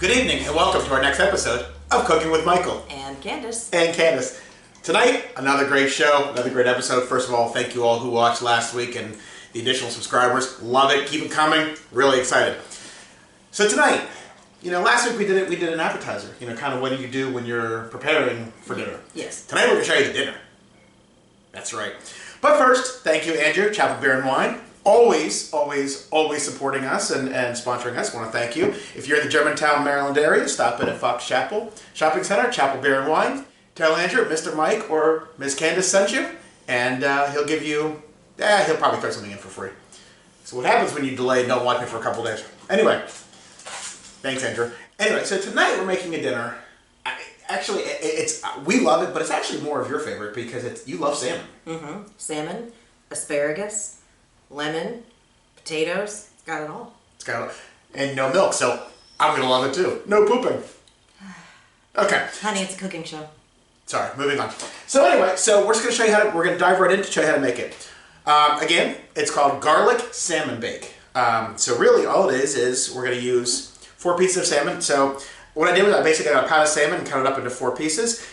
Good evening and welcome to our next episode of Cooking with Michael. And Candace. Tonight, another great show, another great episode. First of all, thank you all who watched last week and the additional subscribers. Love it. Keep it coming. Really excited. So tonight, last week we did an appetizer. Kind of what do you do when you're preparing for dinner. Yes. Tonight we're going to show you the dinner. That's right. But first, thank you, Andrew, Chapel Beer and Wine. Always supporting us and sponsoring us. I want to thank you. If you're in the Germantown, Maryland area, stop in at Fox Chapel Shopping Center, Chapel Beer and Wine. Tell Andrew, Mr. Mike or Ms. Candace sent you, and he'll give you, he'll probably throw something in for free. So what happens when you delay and don't watch me for a couple days? Anyway, thanks, Andrew. Anyway, so tonight we're making a dinner. Actually, we love it, but it's actually more of your favorite because you love salmon. Mm-hmm. Salmon, asparagus, lemon, potatoes, it's got it all. And no milk, so I'm going to love it too. No pooping. Okay. Honey, it's a cooking show. Sorry, moving on. So anyway, we're just going to show you we're going to dive right in to show you how to make it. Again, it's called garlic salmon bake. So really all it is we're going to use 4 pieces of salmon. So what I did was I basically got a pound of salmon and cut it up into 4 pieces.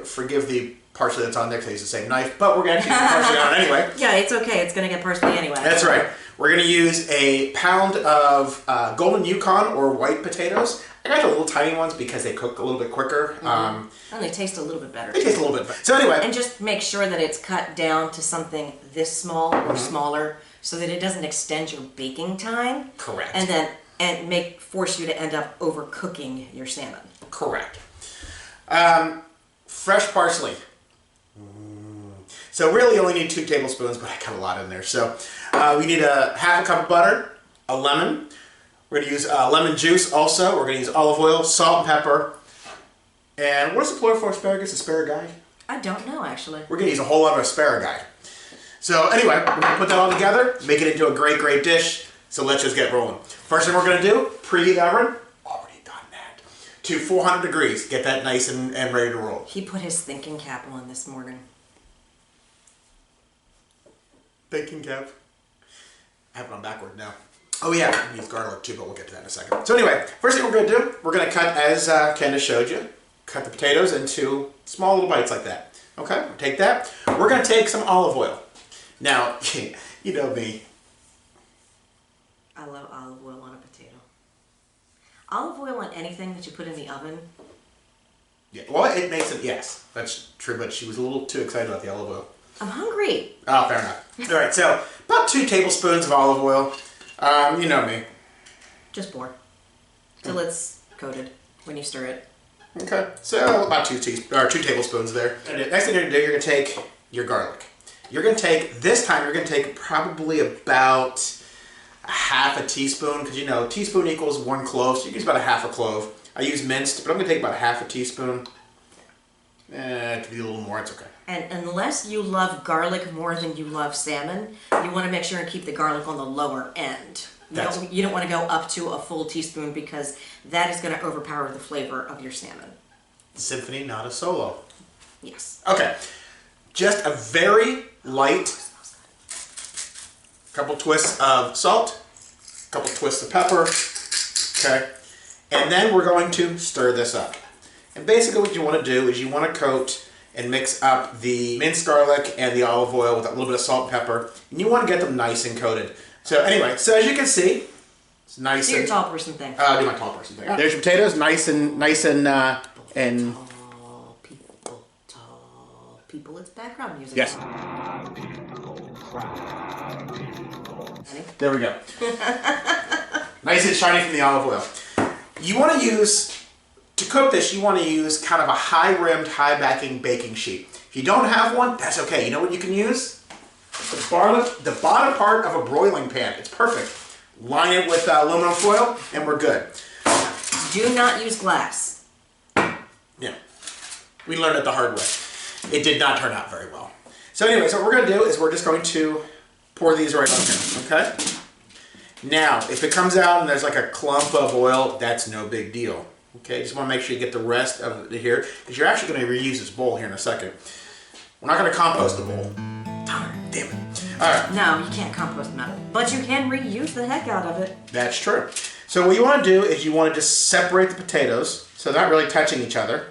Forgive the parsley that's on there because I use the same knife, but we're going to use the parsley on anyway. Yeah, it's okay. It's going to get parsley anyway. That's right. We're going to use a pound of golden Yukon or white potatoes. I got the little tiny ones because they cook a little bit quicker. Mm-hmm. And they taste a little bit better. They taste a little bit better. So anyway. And just make sure that it's cut down to something this small or smaller so that it doesn't extend your baking time. Correct. And force you to end up overcooking your salmon. Correct. Fresh parsley. So really you only need 2 tablespoons, but I cut a lot in there. So we need a half a cup of butter, a lemon. We're going to use lemon juice also. We're going to use olive oil, salt and pepper. And what is the plural for asparagus? Asparagus? I don't know, actually. We're going to use a whole lot of asparagus. So anyway, we're going to put that all together, make it into a great, great dish. So let's just get rolling. First thing we're going to do, preheat the oven. Already done that. To 400 degrees. Get that nice and ready to roll. He put his thinking cap on this morning. Thinking cap. I have it on backward now. Oh yeah, we use garlic too, but we'll get to that in a second. So anyway, first thing we're going to do, we're going to cut, as Candace showed you, cut the potatoes into small little bites like that. Okay, take that. We're going to take some olive oil. Now, you know me. I love olive oil on a potato. Olive oil on anything that you put in the oven. Yeah, well, it makes it, yes, that's true, but she was a little too excited about the olive oil. I'm hungry. Oh, fair enough. All right, so about 2 tablespoons of olive oil. You know me. Just pour. Till it's coated when you stir it. Okay, so about 2 tablespoons there. And the next thing you're going to do, you're going to take your garlic. You're going to take probably about a half a teaspoon, because a teaspoon equals 1 clove, so you use about a half a clove. I use minced, but I'm going to take about half a teaspoon. To be a little more, it's okay. And unless you love garlic more than you love salmon, you want to make sure and keep the garlic on the lower end. You don't want to go up to a full teaspoon because that is going to overpower the flavor of your salmon. Symphony, not a solo. Yes. Okay. Just a very light couple twists of salt, couple twists of pepper. Okay. And then we're going to stir this up. And basically what you want to do is you want to coat and mix up the minced garlic and the olive oil with a little bit of salt and pepper. And you want to get them nice and coated. So anyway, so as you can see, it's nice. Do your tall person thing. Do my tall person thing. There's your potatoes, nice and Tall people. It's background music. Yes. There we go. Nice and shiny from the olive oil. You want to use, to cook this, you want to use kind of a high-rimmed, high-backing baking sheet. If you don't have one, that's okay. You know what you can use? The bottom part of a broiling pan. It's perfect. Line it with aluminum foil, and we're good. Do not use glass. Yeah. We learned it the hard way. It did not turn out very well. So anyway, so what we're going to do is we're just going to pour these right on here, okay? Now, if it comes out and there's like a clump of oil, that's no big deal. Okay, just want to make sure you get the rest of it here, because you're actually going to reuse this bowl here in a second. We're not going to compost the bowl. Darn, damn it. All right. No, you can't compost metal, but you can reuse the heck out of it. That's true. So what you want to do is you want to just separate the potatoes so they're not really touching each other.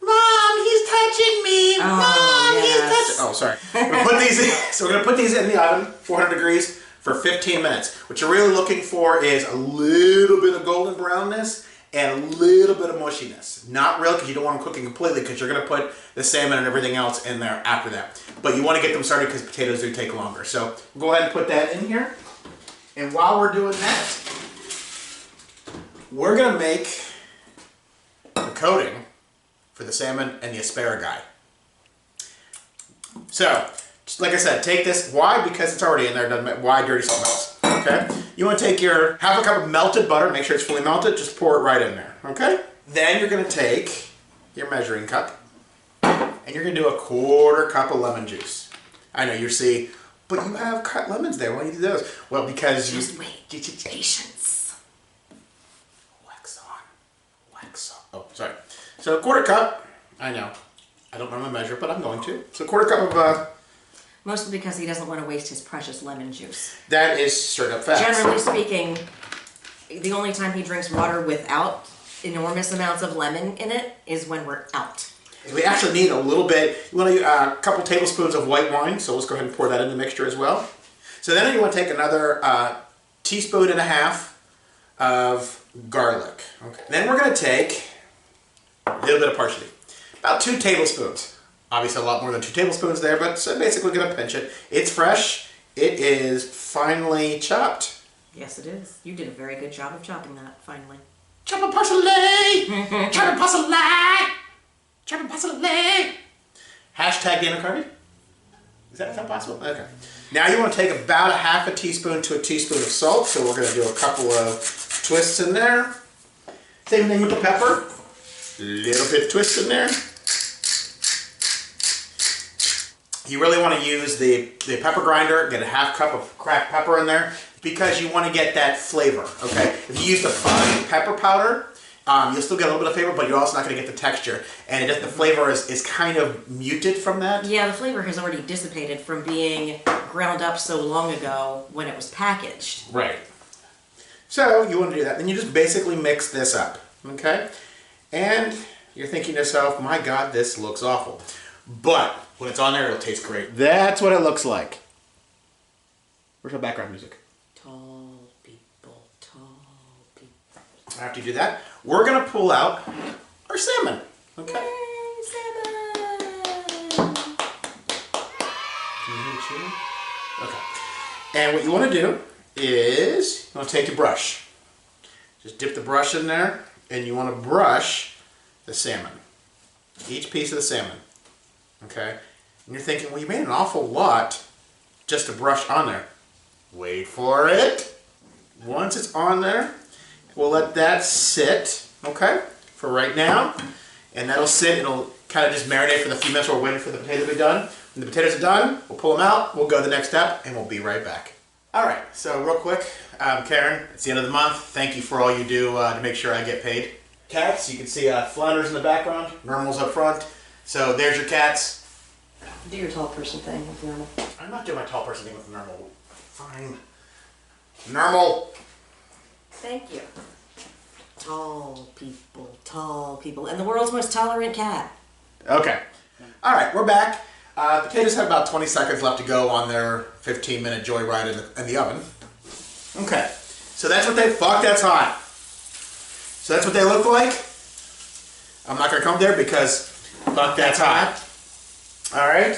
Mom, he's touching me. Oh, Mom, yes. he's touching. Oh, sorry. We're gonna put these in, so we're going to put these in the oven, 400 degrees, for 15 minutes. What you're really looking for is a little bit of golden brownness and a little bit of mushiness. Not real, because you don't want them cooking completely, because you're going to put the salmon and everything else in there after that. But you want to get them started because potatoes do take longer. So go ahead and put that in here. And while we're doing that, we're going to make the coating for the salmon and the asparagus. So, just like I said, take this. Why? Because it's already in there. Doesn't matter. Why dirty something else? Okay. You want to take your half a cup of melted butter. Make sure it's fully melted. Just pour it right in there. Okay. Then you're going to take your measuring cup and you're going to do a 1/4 cup of lemon juice. I know you see, but you have cut lemons there. Why do you do those? Well, because Just wait. Patience. Wax on. Wax on. Oh, sorry. So 1/4 cup. I know. I don't normally measure, but I'm going to. So 1/4 cup of. Mostly because he doesn't want to waste his precious lemon juice. That is straight up facts. Generally speaking, the only time he drinks water without enormous amounts of lemon in it is when we're out. We actually need a little bit. You want a couple tablespoons of white wine, so let's go ahead and pour that in the mixture as well. So then you want to take another 1.5 teaspoons of garlic. Okay. Then we're going to take a little bit of parsley, about 2 tablespoons. Obviously a lot more than 2 tablespoons there, but so basically going to pinch it. It's fresh. It is finely chopped. Yes, it is. You did a very good job of chopping that, finally. Chopping parsley! Chopping parsley! Chopping parsley! Hashtag Dana Carvey? Is that possible? Okay. Now you want to take about a 1/2 teaspoon to a teaspoon of salt, so we're going to do a couple of twists in there. Same thing with the pepper. Little bit of twist in there. You really want to use the pepper grinder, get a 1/2 cup of cracked pepper in there, because you want to get that flavor, okay? If you use the fine pepper powder, you'll still get a little bit of flavor, but you're also not going to get the texture. And the flavor is kind of muted from that. Yeah, the flavor has already dissipated from being ground up so long ago when it was packaged. Right. So you want to do that. Then you just basically mix this up, okay? And you're thinking to yourself, my God, this looks awful. But when it's on there, it'll taste great. That's what it looks like. Where's our background music? Tall people, tall people. After you do that, we're going to pull out our salmon. Okay? Yay, salmon! Can you hear the chewing? Okay. And what you want to do is you want to take your brush. Just dip the brush in there, and you want to brush the salmon. Each piece of the salmon. Okay? And you're thinking, well, you made an awful lot just to brush on there. Wait for it. Once it's on there, we'll let that sit, okay, for right now. And that'll sit, it'll kind of just marinate for the few minutes we're waiting for the potatoes to be done. When the potatoes are done, we'll pull them out, we'll go to the next step, and we'll be right back. All right, so real quick, Karen, it's the end of the month. Thank you for all you do to make sure I get paid. Cats, you can see flounders in the background, normals up front. So there's your cats. Do your tall person thing with normal. I'm not doing my tall person thing with normal. Fine. Normal. Thank you. Tall people, and the world's most tolerant cat. Okay. All right, we're back. Potatoes have about 20 seconds left to go on their 15-minute joyride in the oven. Okay. So that's what that's hot. So that's what they look like. I'm not going to come there because fuck, that's hot. All right.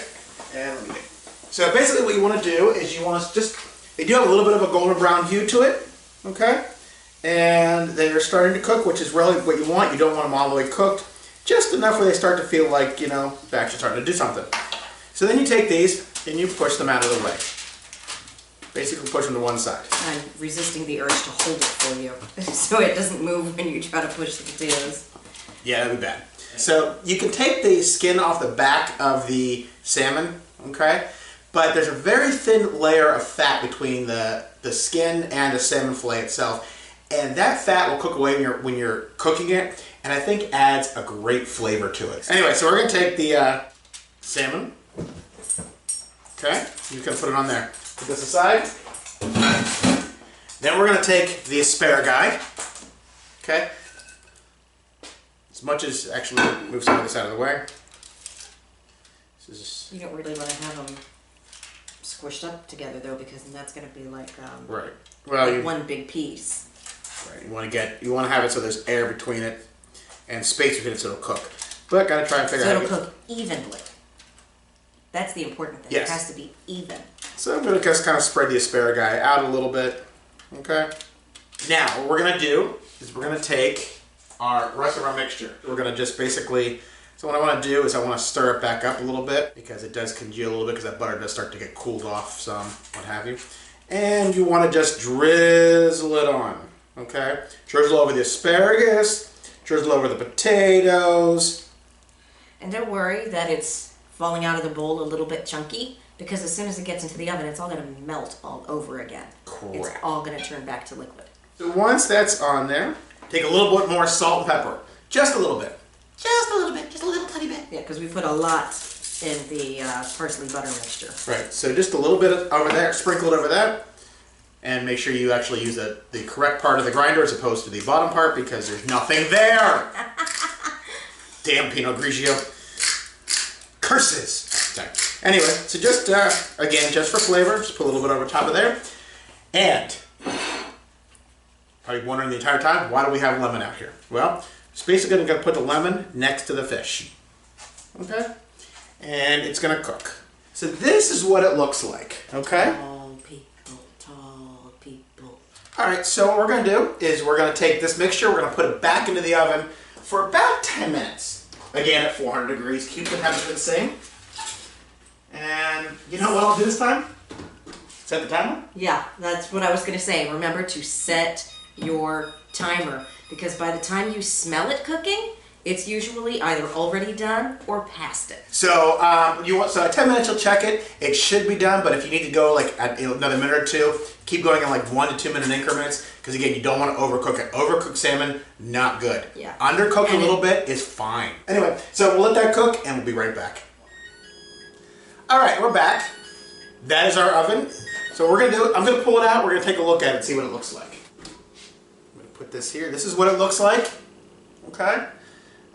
And let me get. So basically what you want to do is you want to just, they do have a little bit of a golden brown hue to it. Okay. And they're starting to cook, which is really what you want. You don't want them all the way cooked. Just enough where they start to feel like, you know, they're actually starting to do something. So then you take these and you push them out of the way. Basically push them to one side. I'm resisting the urge to hold it for you so it doesn't move when you try to push the potatoes. Yeah, that'd be bad. So you can take the skin off the back of the salmon, okay? But there's a very thin layer of fat between the skin and the salmon fillet itself. And that fat will cook away when you're cooking it, and I think adds a great flavor to it. Anyway, so we're going to take the salmon, okay? You can put it on there. Put this aside. Then we're gonna take the asparagus, okay? As much as, actually, move some of this out of the way. This is, You don't really want to have them squished up together though, because then that's going to be like, right. Well, like one big piece. Right. You want to have it so there's air between it and space between it so it'll cook. But gotta try and figure out. So it'll cook evenly. That's the important thing. Yes. It has to be even. So I'm gonna just kind of spread the asparagus out a little bit. Okay. Now what we're gonna do is we're gonna take our rest of our mixture. We're gonna just basically. So what I want to do is I want to stir it back up a little bit because it does congeal a little bit because that butter does start to get cooled off some, what have you. And you want to just drizzle it on, okay? Drizzle over the asparagus, drizzle over the potatoes. And don't worry that it's falling out of the bowl a little bit chunky, because as soon as it gets into the oven, it's all going to melt all over again. Correct. It's all going to turn back to liquid. So once that's on there, take a little bit more salt and pepper. Just a little bit. Just a little bit. Just a little tiny bit. Yeah, because we put a lot in the parsley butter mixture. Right, so just a little bit over there, sprinkle it over that. And make sure you actually use the correct part of the grinder as opposed to the bottom part because there's nothing there. Damn Pinot Grigio. Curses. Sorry. Anyway, so just, again, just for flavor, just put a little bit over top of there. And, probably wondering the entire time, why do we have lemon out here? Well, it's basically going to put the lemon next to the fish. Okay? And it's going to cook. So this is what it looks like. Okay? Tall people, tall people. All right, so what we're going to do is we're going to take this mixture, we're going to put it back into the oven for about 10 minutes. Again, at 400 degrees. Keep the temperature the same. And you know what I'll do this time? Set the timer? Yeah, that's what I was going to say. Remember to set your timer, because by the time you smell it cooking, it's usually either already done or past it. So so at 10 minutes you'll check it. It should be done, but if you need to go like at another minute or two, keep going in like 1 to 2 minute increments, because again, you don't want to overcook it. Overcooked salmon, not good. Yeah. Undercooked a little bit is fine. Anyway, so we'll let that cook and we'll be right back. All right, we're back. That is our oven. So what we're gonna do, I'm gonna pull it out. We're gonna take a look at it and see what it looks like. I'm gonna put this here. This is what it looks like. Okay.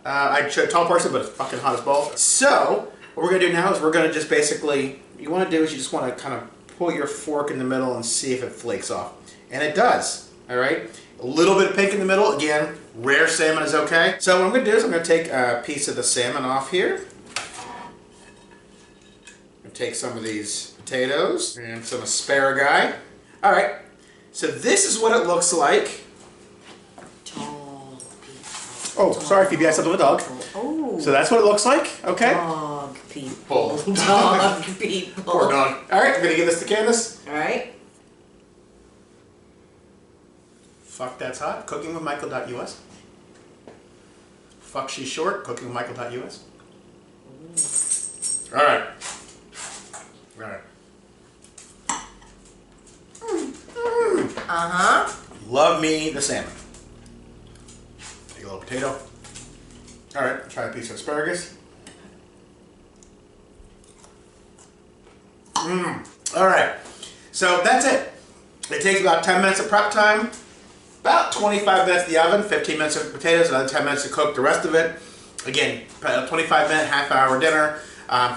I should tall person, but it's fucking hot as balls. So what we're gonna do now is we're gonna just basically, you want to do is you just want to kind of pull your fork in the middle and see if it flakes off, and it does. All right. A little bit of pink in the middle. Again, rare salmon is okay. So what I'm gonna do is I'm gonna take a piece of the salmon off here. Take some of these potatoes and some asparagus. All right, so this is what it looks like. Tall people. Oh, sorry, Phoebe, I said the dog. Oh. So that's what it looks like, okay? Dog people. Dog people. Poor dog. All right, I'm gonna give this to Candace. All right. Fuck, that's hot. Cookingwithmichael.us. Fuck, she's short. Cookingwithmichael.us. All right. All right. Uh-huh. Love me the salmon. Take a little potato. All right, try a piece of asparagus. All right, so that's it. It takes about 10 minutes of prep time, about 25 minutes in the oven, 15 minutes of potatoes, another 10 minutes to cook the rest of it. Again, 25-minute, half-hour dinner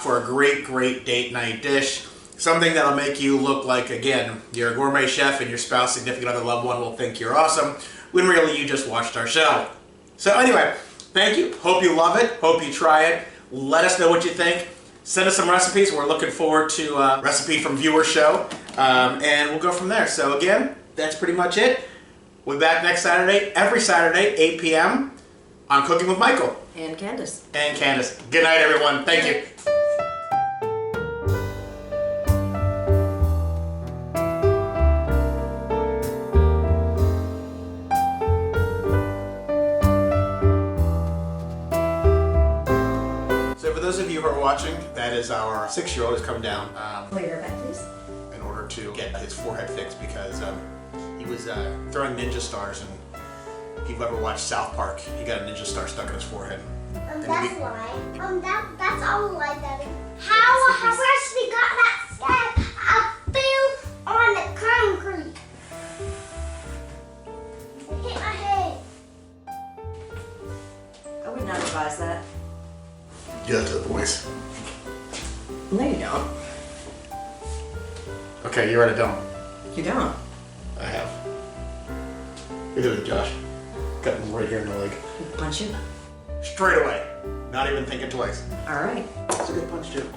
for a great, great date night dish. Something that'll make you look like, again, you're a gourmet chef and your spouse, significant other, loved one will think you're awesome, when really you just watched our show. So anyway, thank you. Hope you love it. Hope you try it. Let us know what you think. Send us some recipes. We're looking forward to a recipe from viewer show, and we'll go from there. So again, that's pretty much it. We'll be back next Saturday, every Saturday, 8 p.m. on Cooking with Michael. And Candace. And Candace. Good night, everyone. Thank you. For those of you who are watching, that is our 6-year-old who's come down Pull your back, please. in order to get his forehead fixed because he was throwing ninja stars, and if you've ever watched South Park, he got a ninja star stuck in his forehead. That's why. That's all like that. How actually got that scar? I fell on the concrete. do that to the boys. No, you don't. Okay, you're right, I don't. You don't. I have. You do it, Josh. Got him right here in the leg. Punch it. Straight away. Not even thinking twice. All right. It's a good punch, too.